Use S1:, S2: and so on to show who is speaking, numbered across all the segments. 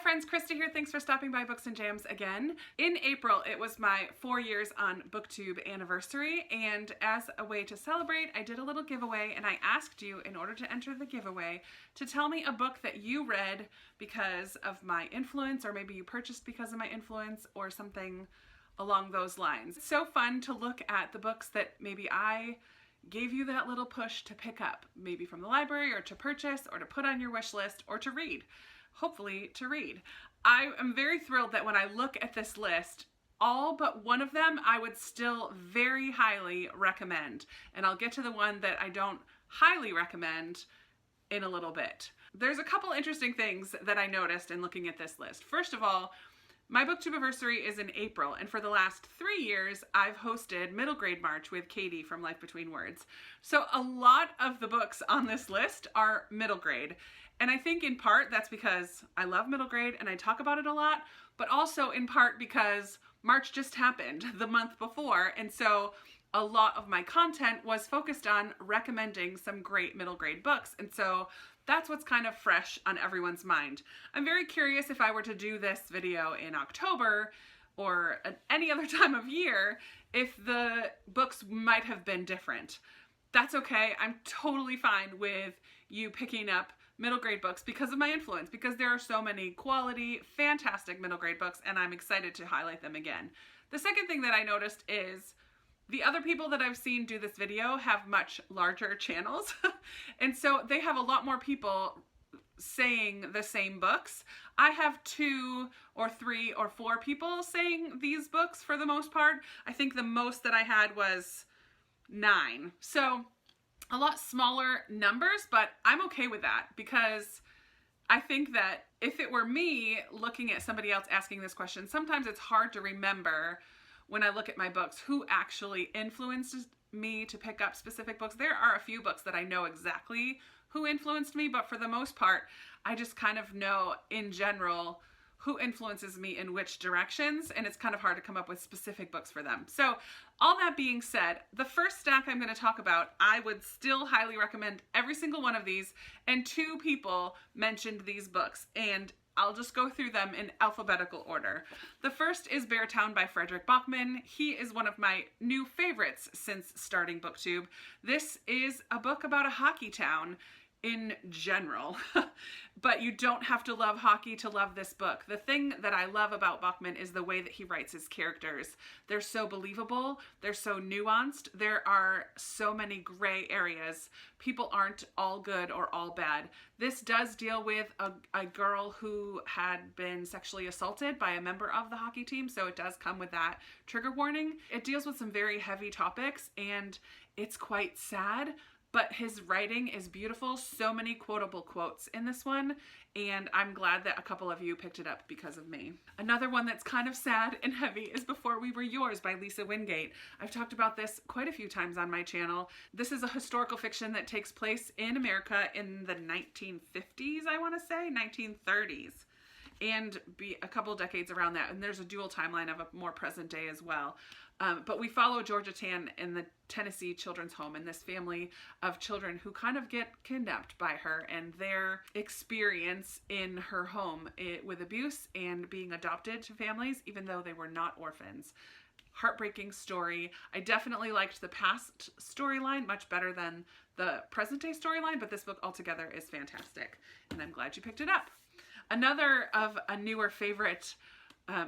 S1: friends, Krista here. Thanks for stopping by Books and Jams again. In April, it was my 4 years on BookTube anniversary, and as a way to celebrate, I did a little giveaway, and I asked you, in order to enter the giveaway, to tell me a book that you read because of my influence, or maybe you purchased because of my influence, or something along those lines. It's so fun to look at the books that maybe I gave you that little push to pick up, maybe from the library, or to purchase, or to put on your wish list, or to read. Hopefully to read. I am very thrilled that when I look at this list, all but one of them I would still very highly recommend. And I'll get to the one that I don't highly recommend in a little bit. There's a couple interesting things that I noticed in looking at this list. First of all, my BookTube anniversary is in April, and for the last 3 years, I've hosted Middle Grade March with Katie from Life Between Words. So a lot of the books on this list are middle grade. And I think in part that's because I love middle grade and I talk about it a lot, but also in part because March just happened the month before, and so a lot of my content was focused on recommending some great middle grade books, and so that's what's kind of fresh on everyone's mind. I'm very curious if I were to do this video in October or at any other time of year, if the books might have been different. That's okay. I'm totally fine with you picking up middle grade books because of my influence, because there are so many quality, fantastic middle grade books, and I'm excited to highlight them again. The second thing that I noticed is the other people that I've seen do this video have much larger channels, and so they have a lot more people saying the same books. I have 2 or 3 or 4 people saying these books for the most part. I think the most that I had was 9. So a lot smaller numbers, but I'm okay with that because I think that if it were me looking at somebody else asking this question, sometimes it's hard to remember when I look at my books who actually influenced me to pick up specific books. There are a few books that I know exactly who influenced me, but for the most part, I just kind of know in general who influences me in which directions, and it's kind of hard to come up with specific books for them. So all that being said, the first stack I'm going to talk about, I would still highly recommend every single one of these, and 2 people mentioned these books, and I'll just go through them in alphabetical order. The first is Beartown by Fredrik Backman. He is one of my new favorites since starting BookTube. This is a book about a hockey town in general, but you don't have to love hockey to love this book. The thing that I love about Backman is the way that he writes his characters. They're so believable, they're so nuanced, there are so many gray areas. People aren't all good or all bad. This does deal with a girl who had been sexually assaulted by a member of the hockey team, so it does come with that trigger warning. It deals with some very heavy topics, and it's quite sad, but his writing is beautiful. So many quotable quotes in this one, and I'm glad that a couple of you picked it up because of me. Another one that's kind of sad and heavy is Before We Were Yours by Lisa Wingate. I've talked about this quite a few times on my channel. This is a historical fiction that takes place in America in the 1950s, I want to say, 1930s. And be a couple decades around that, and there's a dual timeline of a more present day as well. But we follow Georgia Tann in the Tennessee Children's Home and this family of children who kind of get kidnapped by her, and their experience in her home with abuse and being adopted to families even though they were not orphans. Heartbreaking story. I definitely liked the past storyline much better than the present day storyline, but this book altogether is fantastic, and I'm glad you picked it up. Another of a newer favorite,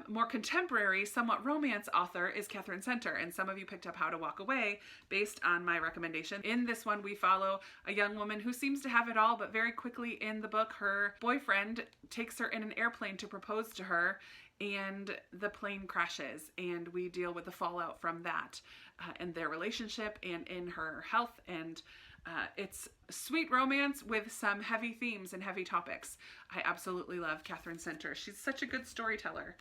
S1: more contemporary, somewhat romance author is Katherine Center, and some of you picked up How to Walk Away based on my recommendation. In this one, we follow a young woman who seems to have it all, but very quickly in the book, her boyfriend takes her in an airplane to propose to her, and the plane crashes, and we deal with the fallout from that and their relationship and in her health, and it's sweet romance with some heavy themes and heavy topics. I absolutely love Katherine Center. She's such a good storyteller.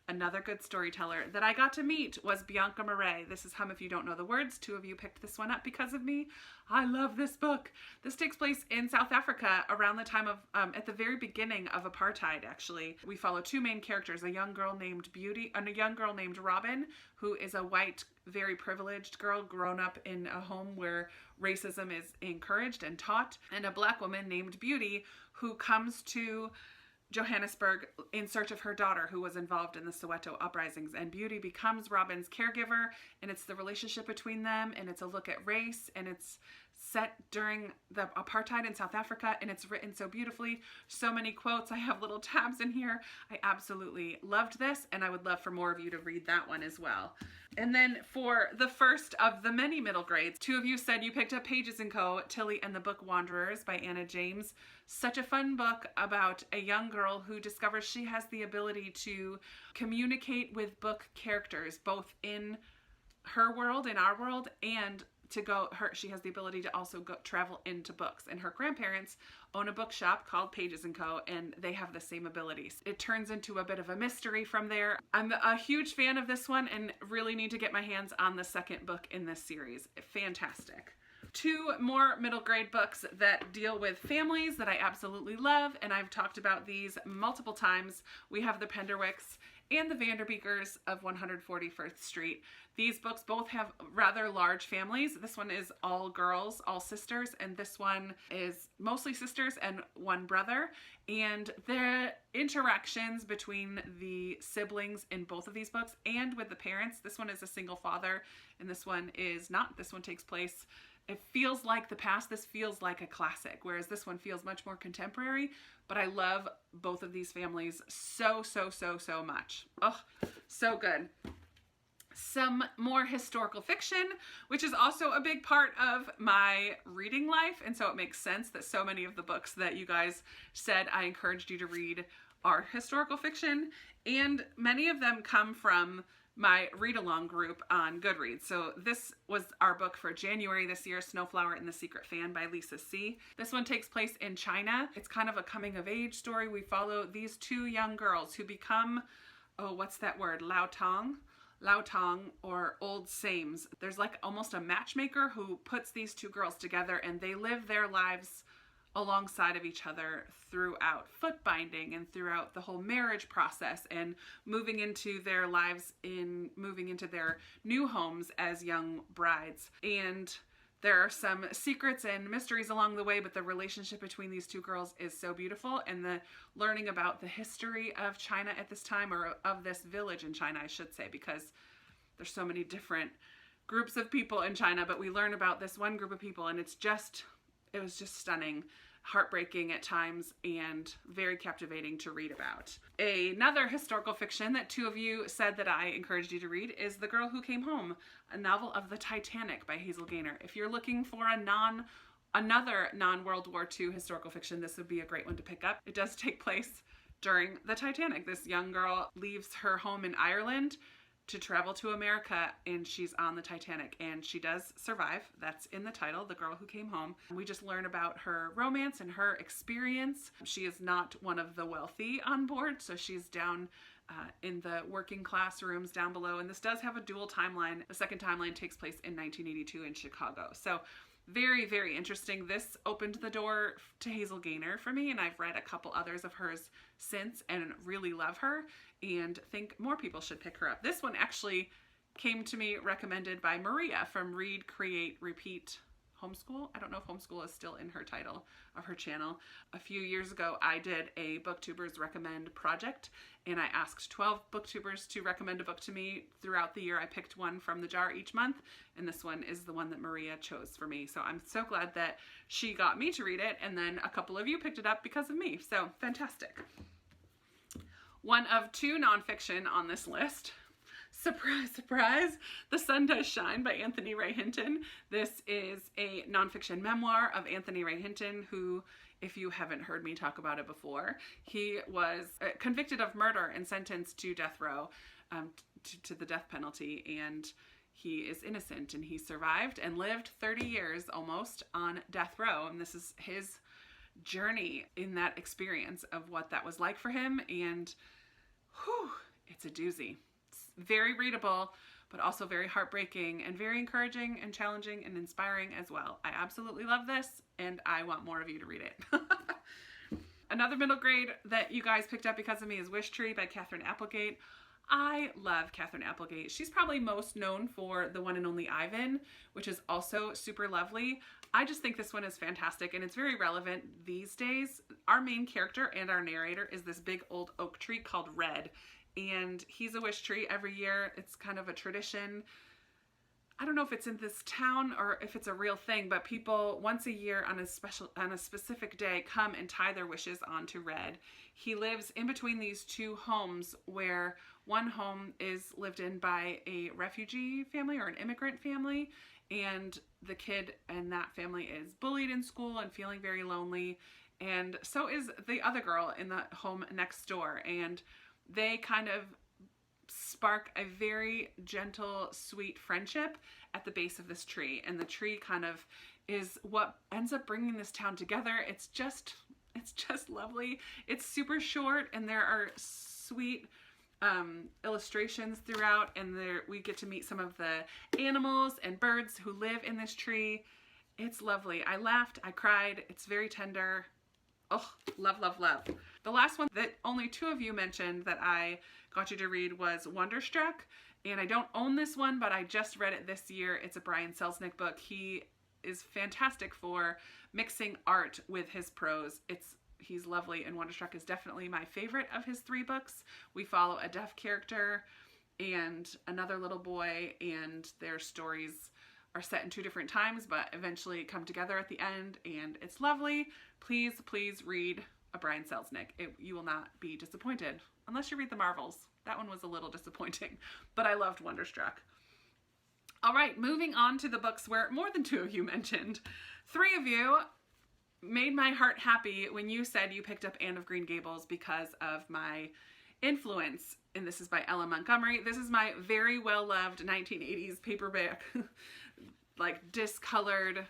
S1: Another good storyteller that I got to meet was Bianca Marais. This is Hum If You Don't Know the Words. 2 of you picked this one up because of me. I love this book. This takes place in South Africa around the time of, at the very beginning of apartheid, actually. We follow 2 main characters, a young girl named Beauty and a young girl named Robin, who is a white, very privileged girl grown up in a home where racism is encouraged and taught, and a black woman named Beauty who comes to Johannesburg in search of her daughter who was involved in the Soweto uprisings, and Beauty becomes Robin's caregiver, and it's the relationship between them, and it's a look at race, and it's set during the apartheid in South Africa, and it's written so beautifully. So many quotes. I have little tabs in here. I absolutely loved this, and I would love for more of you to read that one as well. And then for the first of the many middle grades, 2 of you said you picked up Pages & Co., Tilly and the Book Wanderers by Anna James. Such a fun book about a young girl who discovers she has the ability to communicate with book characters, both in her world, in our world, and she has the ability to also travel into books. And her grandparents own a bookshop called Pages & Co., and they have the same abilities. It turns into a bit of a mystery from there. I'm a huge fan of this one and really need to get my hands on the second book in this series. Fantastic. 2 more middle grade books that deal with families that I absolutely love, and I've talked about these multiple times. We have The Penderwicks and The Vanderbeekers of 141st Street. These books both have rather large families. This one is all girls, all sisters, and this one is mostly sisters and 1 brother. And the interactions between the siblings in both of these books and with the parents, this one is a single father and this one is not. This one takes place, it feels like the past. This feels like a classic, whereas this one feels much more contemporary. But I love both of these families so much. Oh, so good. Some more historical fiction, which is also a big part of my reading life. And so it makes sense that so many of the books that you guys said I encouraged you to read are historical fiction. And many of them come from my read-along group on Goodreads. So this was our book for January this year, Snowflower and the Secret Fan by Lisa See. This one takes place in China. It's kind of a coming-of-age story. We follow these 2 young girls who become, what's that word? Lao Tong or old sames. There's like almost a matchmaker who puts these 2 girls together, and they live their lives alongside of each other throughout foot binding and throughout the whole marriage process and moving into their lives, moving into their new homes as young brides. And there are some secrets and mysteries along the way, but the relationship between these 2 girls is so beautiful. And the learning about the history of China at this time, or of this village in China, I should say, because there's so many different groups of people in China, but we learn about this one group of people, and it was just stunning, heartbreaking at times, and very captivating to read about. Another historical fiction that 2 of you said that I encouraged you to read is The Girl Who Came Home, a novel of the Titanic by Hazel Gaynor. If you're looking for another non-World War II historical fiction, this would be a great one to pick up. It does take place during the Titanic. This young girl leaves her home in Ireland to travel to America, and she's on the Titanic, and she does survive. That's in the title, The Girl Who Came Home. We just learn about her romance and her experience. She is not one of the wealthy on board, so she's down in the working class rooms down below, and this does have a dual timeline. The second timeline takes place in 1982 in Chicago. So very interesting. This opened the door to Hazel Gaynor for me, and I've read a couple others of hers since and really love her and think more people should pick her up. This one actually came to me recommended by Maria from Read, Create, Repeat Homeschool. I don't know if homeschool is still in her title of her channel. A few years ago, I did a Booktubers Recommend project, and I asked 12 booktubers to recommend a book to me throughout the year. I picked one from the jar each month, and this one is the one that Maria chose for me. So I'm so glad that she got me to read it, and then a couple of you picked it up because of me. So fantastic. One of 2 nonfiction on this list. Surprise, surprise, The Sun Does Shine by Anthony Ray Hinton. This is a nonfiction memoir of Anthony Ray Hinton, who, if you haven't heard me talk about it before, he was convicted of murder and sentenced to death row, to the death penalty, and he is innocent, and he survived and lived 30 years almost on death row, and this is his journey in that experience of what that was like for him, and whew, it's a doozy. Very readable, but also very heartbreaking and very encouraging and challenging and inspiring as well. I absolutely love this, and I want more of you to read it. Another middle grade that you guys picked up because of me is Wish Tree by Katherine Applegate. I love Katherine Applegate. She's probably most known for The One and Only Ivan, which is also super lovely. I just think this one is fantastic, and it's very relevant these days. Our main character and our narrator is this big old oak tree called Red, and he's a wish tree every year. It's kind of a tradition. I don't know if it's in this town or if it's a real thing, but people once a year on a specific day come and tie their wishes onto Red. He lives in between these two homes, where one home is lived in by a refugee family or an immigrant family, and the kid in that family is bullied in school and feeling very lonely, and so is the other girl in the home next door, and they kind of spark a very gentle, sweet friendship at the base of this tree. And the tree kind of is what ends up bringing this town together. It's just lovely. It's super short, and there are sweet illustrations throughout, and there we get to meet some of the animals and birds who live in this tree. It's lovely. I laughed, I cried. It's very tender. Oh, love, love, love. The last one that only 2 of you mentioned that I got you to read was Wonderstruck. And I don't own this one, but I just read it this year. It's a Brian Selznick book. He is fantastic for mixing art with his prose. He's lovely, and Wonderstruck is definitely my favorite of his 3 books. We follow a deaf character and another little boy, and their stories are set in 2 different times, but eventually come together at the end, and it's lovely. Please, please read a Brian Selznick. You will not be disappointed, unless you read the Marvels. That one was a little disappointing, but I loved Wonderstruck. All right, moving on to the books where more than 2 of you mentioned. 3 of you made my heart happy when you said you picked up Anne of Green Gables because of my influence, and this is by Ella Montgomery. This is my very well-loved 1980s paperback, like discolored,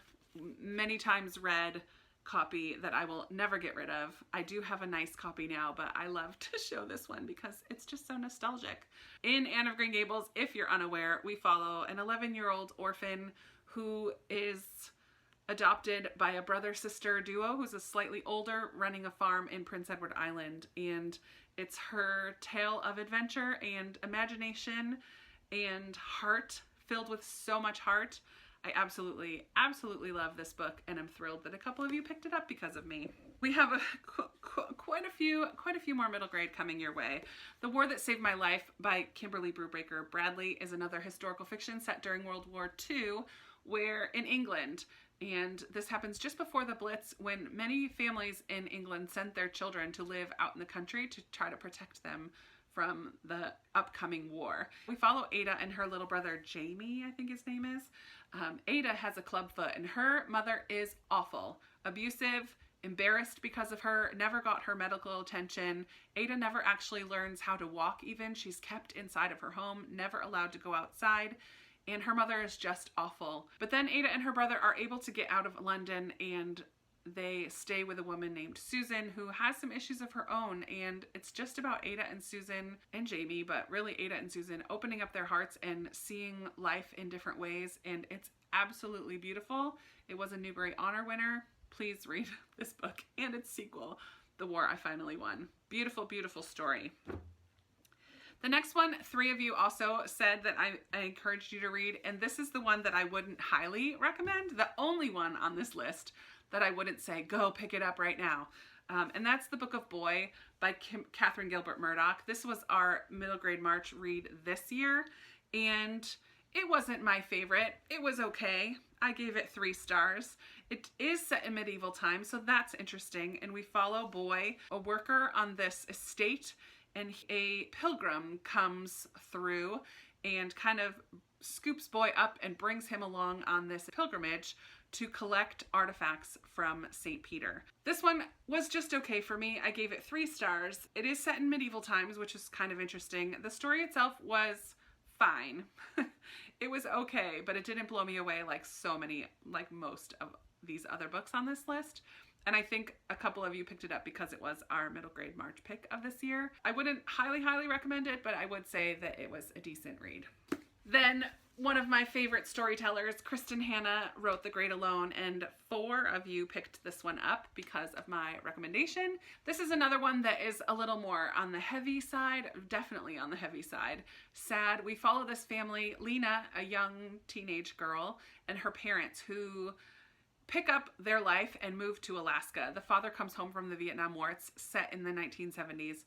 S1: many times read copy that I will never get rid of. I do have a nice copy now, but I love to show this one because it's just so nostalgic. In Anne of Green Gables, if you're unaware, we follow an 11-year-old orphan who is adopted by a brother-sister duo who's a slightly older, running a farm in Prince Edward Island, and it's her tale of adventure and imagination and heart, filled with so much heart. I absolutely, absolutely love this book, and I'm thrilled that a couple of you picked it up because of me. We have quite a few more middle grade coming your way. The War That Saved My Life by Kimberly Brubaker Bradley is another historical fiction set during World War II, where in England, and this happens just before the Blitz, when many families in England sent their children to live out in the country to try to protect them from the upcoming war. We follow Ada and her little brother Jamie, I think his name is. Ada has a clubfoot, and her mother is awful, abusive, embarrassed because of her, never got her medical attention. Ada never actually learns how to walk even. She's kept inside of her home, never allowed to go outside, and her mother is just awful. But then Ada and her brother are able to get out of London, and they stay with a woman named Susan who has some issues of her own, and it's just about Ada and Susan and Jamie, but really Ada and Susan opening up their hearts and seeing life in different ways, and it's absolutely beautiful. It was a Newbery Honor winner. Please read this book and its sequel, The War I Finally Won. Beautiful, beautiful story. The next one, 3 of you also said that I encouraged you to read, and this is the one that I wouldn't highly recommend, the only one on this list that I wouldn't say, go pick it up right now. And that's The Book of Boy by Catherine Gilbert Murdoch. This was our middle grade March read this year, and it wasn't my favorite. It was okay. I gave it 3 stars. It is set in medieval times, so that's interesting. And we follow Boy, a worker on this estate, and a pilgrim comes through and kind of scoops Boy up and brings him along on this pilgrimage to collect artifacts from St. Peter. This one was just okay for me. I gave it 3 stars. It is set in medieval times, which is kind of interesting. The story itself was fine. It was okay, but it didn't blow me away like most of these other books on this list. And I think a couple of you picked it up because it was our middle grade March pick of this year. I wouldn't highly recommend it, but I would say that it was a decent read. Then one of my favorite storytellers, Kristen Hanna, wrote The Great Alone, and 4 of you picked this one up because of my recommendation. This is another one that is a little more on the heavy side, definitely on the heavy side. Sad. We follow this family, Lena, a young teenage girl, and her parents who pick up their life and move to Alaska. The father comes home from the Vietnam War. It's set in the 1970s.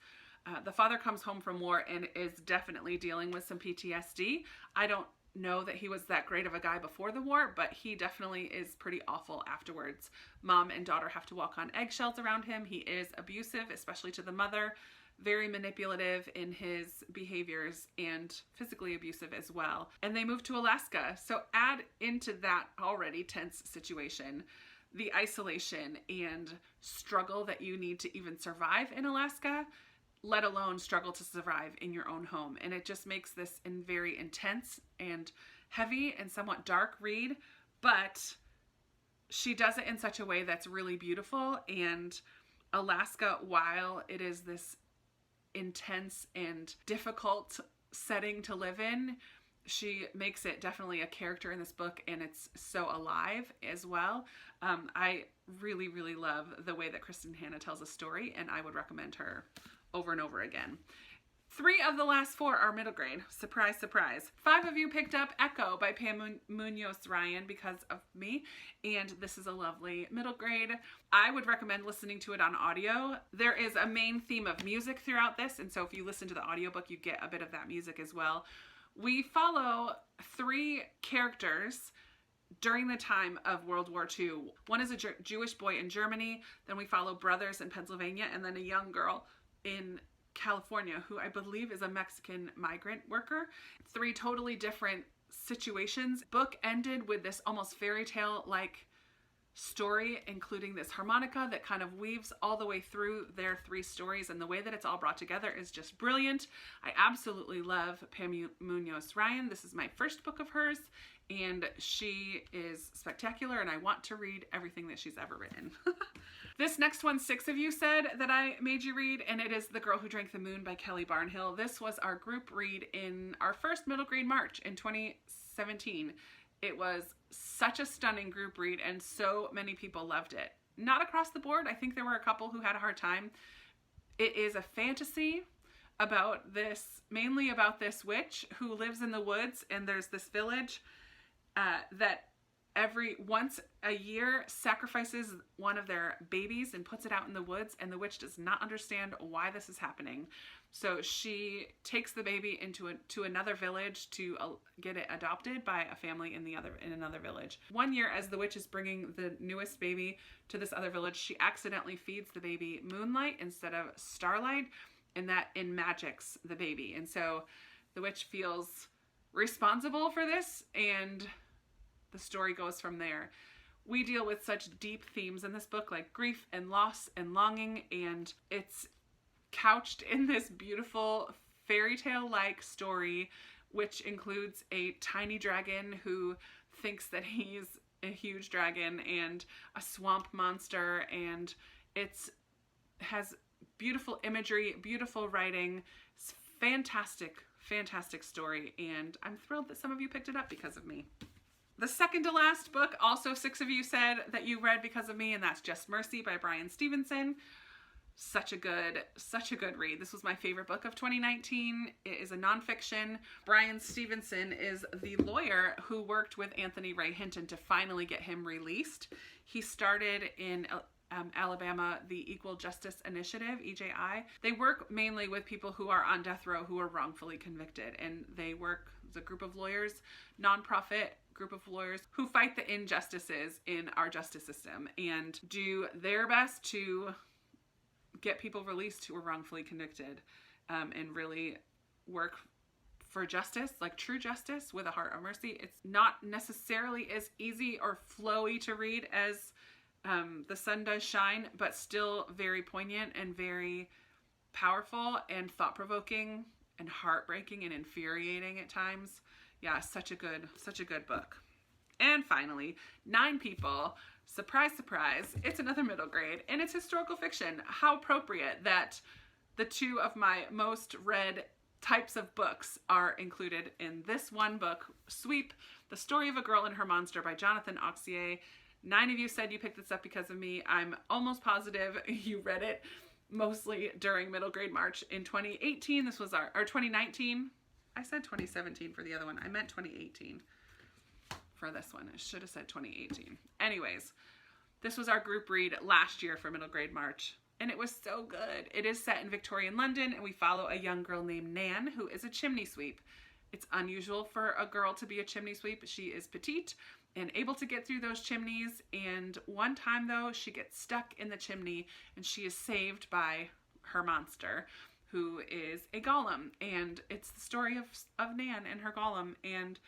S1: The father comes home from war and is definitely dealing with some PTSD. I don't know that he was that great of a guy before the war, but he definitely is pretty awful afterwards. Mom and daughter have to walk on eggshells around him. He is abusive, especially to the mother, very manipulative in his behaviors and physically abusive as well. And they move to Alaska. So add into that already tense situation the isolation and struggle that you need to even survive in Alaska, let alone struggle to survive in your own home. And it just makes this a very intense and heavy and somewhat dark read, but she does it in such a way that's really beautiful. And Alaska, while it is this intense and difficult setting to live in, she makes it definitely a character in this book, and it's so alive as well. I really, really love the way that Kristin Hannah tells a story, and I would recommend her over and over again. 3 of the last 4 are middle grade. Surprise, surprise. 5 of you picked up Echo by Pam Munoz-Ryan because of me, and this is a lovely middle grade. I would recommend listening to it on audio. There is a main theme of music throughout this, and so if you listen to the audiobook, you get a bit of that music as well. We follow 3 characters during the time of World War II. One is a Jewish boy in Germany, then we follow brothers in Pennsylvania, and then a young girl in California, who I believe is a Mexican migrant worker. 3 totally different situations. Book ended with this almost fairy tale-like story, including this harmonica that kind of weaves all the way through their 3 stories, and the way that it's all brought together is just brilliant. I absolutely love Pam Munoz-Ryan. This is my first book of hers, and she is spectacular, and I want to read everything that she's ever written. This next one, 6 of you said that I made you read, and it is The Girl Who Drank the Moon by Kelly Barnhill. This was our group read in our first middle grade March in 2017. It was such a stunning group read, and so many people loved it. Not across the board. I think there were a couple who had a hard time. It is a fantasy about this, mainly about this witch who lives in the woods, and there's this village that once a year sacrifices one of their babies and puts it out in the woods, and the witch does not understand why this is happening. So she takes the baby to another village to get it adopted by a family in another village. One year, as the witch is bringing the newest baby to this other village, she accidentally feeds the baby moonlight instead of starlight, and that magics the baby. And so the witch feels responsible for this, and the story goes from there. We deal with such deep themes in this book, like grief and loss and longing, and it's couched in this beautiful fairy tale-like story, which includes a tiny dragon who thinks that he's a huge dragon, and a swamp monster, and it has beautiful imagery, beautiful writing. It's fantastic, fantastic story, and I'm thrilled that some of you picked it up because of me. The second to last book, also 6 of you said that you read because of me, and that's Just Mercy by Bryan Stevenson. Such a good read. This was my favorite book of 2019. It is a nonfiction. Bryan Stevenson is the lawyer who worked with Anthony Ray Hinton to finally get him released. He started in Alabama, the Equal Justice Initiative, EJI. They work mainly with people who are on death row who are wrongfully convicted, and they work as a group of lawyers, nonprofit group of lawyers who fight the injustices in our justice system and do their best to get people released who are wrongfully convicted, and really work for justice, like true justice with a heart of mercy. It's not necessarily as easy or flowy to read as The Sun Does Shine, but still very poignant and very powerful and thought-provoking and heartbreaking and infuriating at times. Yeah, such a good book. And finally, 9 People. Surprise, surprise, it's another middle grade, and it's historical fiction. How appropriate that the 2 of my most read types of books are included in this one book, Sweep, The Story of a Girl and Her Monster by Jonathan Auxier. 9 of you said you picked this up because of me. I'm almost positive you read it mostly during middle grade March in 2018. This was or 2019. I said 2017 for the other one. I meant 2018. for this one. It should have said 2018. Anyways, this was our group read last year for middle grade March, and it was so good. It is set in Victorian London, and we follow a young girl named Nan, who is a chimney sweep. It's unusual for a girl to be a chimney sweep. She is petite and able to get through those chimneys, and one time though, she gets stuck in the chimney and she is saved by her monster, who is a golem, and it's the story of Nan and her golem. And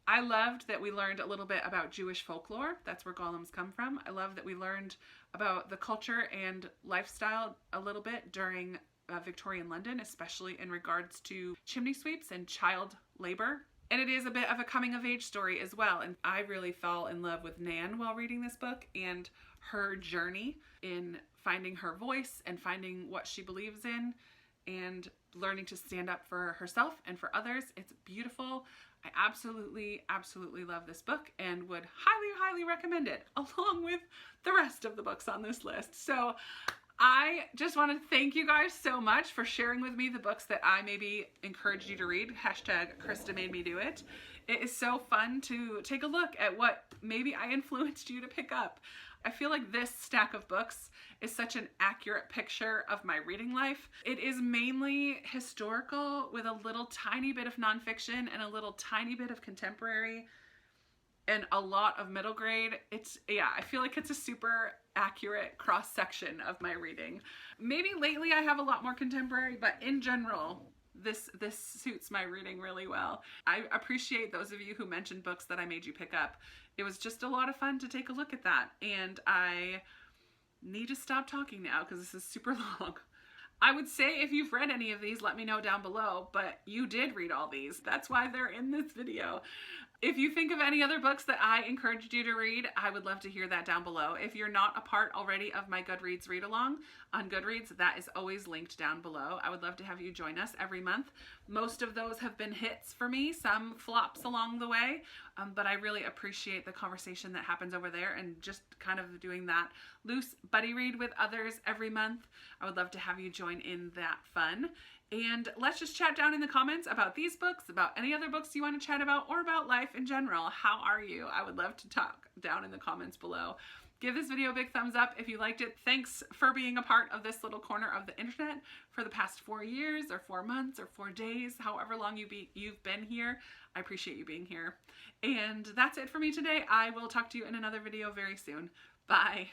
S1: I loved that we learned a little bit about Jewish folklore. That's where golems come from. I love that we learned about the culture and lifestyle a little bit during Victorian London, especially in regards to chimney sweeps and child labor. And it is a bit of a coming of age story as well. And I really fell in love with Nan while reading this book and her journey in finding her voice and finding what she believes in and learning to stand up for herself and for others. It's beautiful. I absolutely, absolutely love this book and would highly, highly recommend it along with the rest of the books on this list. So I just want to thank you guys so much for sharing with me the books that I maybe encouraged you to read. Hashtag Krista made me do it. It is so fun to take a look at what maybe I influenced you to pick up. I feel like this stack of books is such an accurate picture of my reading life. It is mainly historical with a little tiny bit of nonfiction and a little tiny bit of contemporary and a lot of middle grade. I feel like it's a super accurate cross section of my reading. Maybe lately I have a lot more contemporary, but in general, this suits my reading really well. I appreciate those of you who mentioned books that I made you pick up. It was just a lot of fun to take a look at that. And I need to stop talking now because this is super long. I would say if you've read any of these, let me know down below, but you did read all these. That's why they're in this video. If you think of any other books that I encouraged you to read, I would love to hear that down below. If you're not a part already of my Goodreads read along on Goodreads, that is always linked down below. I would love to have you join us every month. Most of those have been hits for me, some flops along the way, but I really appreciate the conversation that happens over there and just kind of doing that loose buddy read with others every month. I would love to have you join in that fun. And let's just chat down in the comments about these books, about any other books you want to chat about, or about life in general. How are you? I would love to talk down in the comments below. Give this video a big thumbs up if you liked it. Thanks for being a part of this little corner of the internet for the past 4 years or 4 months or 4 days, however long you've been here. I appreciate you being here. And that's it for me today. I will talk to you in another video very soon. Bye.